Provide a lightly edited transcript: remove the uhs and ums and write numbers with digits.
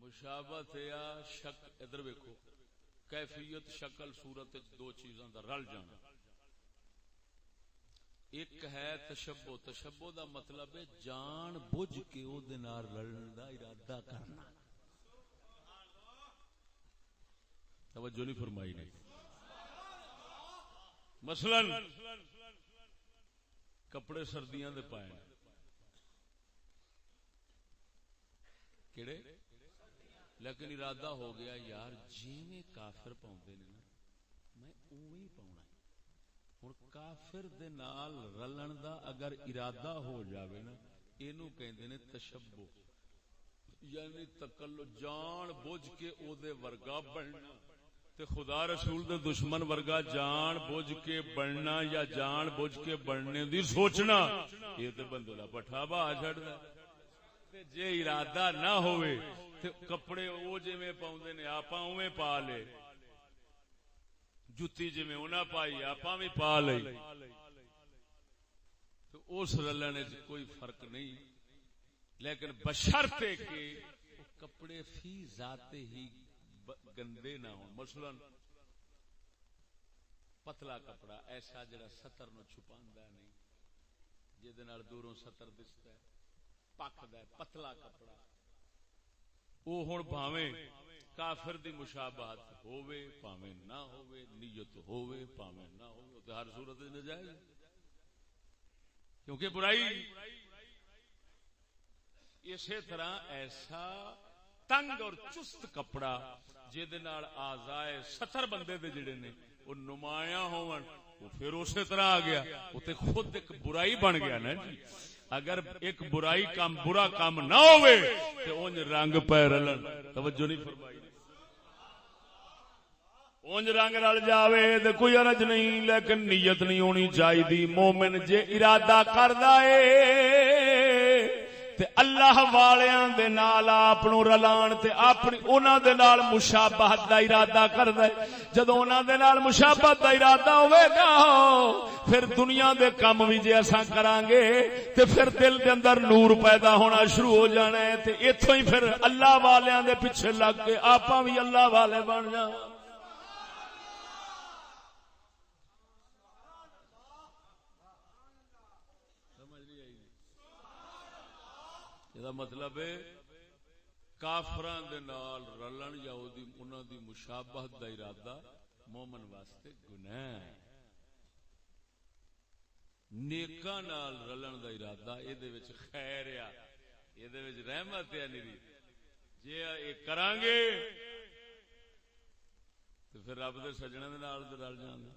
مشابہت یا شک ادھر ویکھو کیفیت شکل صورت دو چیزاں دا رل جانا. ایک ہے تشبہ. تشبہ دا مطلب ہے جان بوجھ کے او دے نال رلن دا ارادہ کرنا. توجہ نہیں فرمائی نے. مثلا کپڑے سردیاں دے پائے کیڑے لیکن ارادہ ہو گیا یار جیویں کافر پاؤندے نے میں اوویں پاؤنا. ہن کافر دے نال رلن دا اگر ارادہ ہو جاوے نا اینو کہندے نے تشبہ یعنی تقلد جان بوجھ کے او دے ورگا بننا. تے خدا رسول دے دشمن ورگا جان بوجھ کے بننا یا جان بوجھ کے بننے دی سوچنا یہ تے بندے دا پٹھا با چھڑدا. تے جے ارادہ نہ ہوئے تے کپڑے او جویں پاوندے نے آپاں اوویں پا لے. جُتی جویں انہاں پائی آپاں وی پا لئی. تو اس رلنے وچ کوئی فرق نہیں. لیکن بشرطے کہ کپڑے فی ذات ہی گندے نہ ہوں. مثلا پتلا کپڑا ایسا جڑا سطر نو چھپاندا نہیں جے نال دوروں سطر دستا ہے پکدا ہے پتلا کپڑا او ہن بھاویں کافر دی مشابہت ہووے پاویں نہ ہووے نیت ہووے پاویں نہ ہووے تے ہر صورت وچ ناجائز کیونکہ برائی. اسی طرح ایسا تنگ اور چست کپڑا جے نال اعضائے ستر بندے دے جڑے نے وہ نمایاں ہون وہ پھر اسی طرح آ گیا وہ تے خود ایک برائی بن گیا نا جی. اگر ایک برائی کام برا کام نہ ہوئے تے اونج رنگ پہ رلن. توجہ نہیں فرمائی. اونج رنگ رل جاوے تے کوئی حرج نہیں لیکن نیت نہیں ہونی چاہیے. مومن جے ارادہ کردا اے تے اللہ والیاں دے نال اپنو رلان تے اپنی انہاں دے نال مشابہت دا ارادہ کردا ہے. جدوں انہاں دے نال مشابہت دا ارادہ ہوے گا پھر دنیا دے کم وی جے اساں کران گے تے پھر دل دے اندر نور پیدا ہونا شروع ہو جانا ہے. تے ایتھوں ہی پھر اللہ والیاں دے پیچھے لگ کے آپاں وی اللہ والے بن جاواں. یہ مطلب ہے کافران دے نال رلن یا انہاں دی مشابہت دا ارادہ مومن واسطے گناہ ہے. نیکاں نال رلن دا ارادہ اے دے وچ خیر ہے اے دے وچ رحمت ہے نیری. جے اے کران گے تے پھر رب دے سجناں دے نال رل جاندے.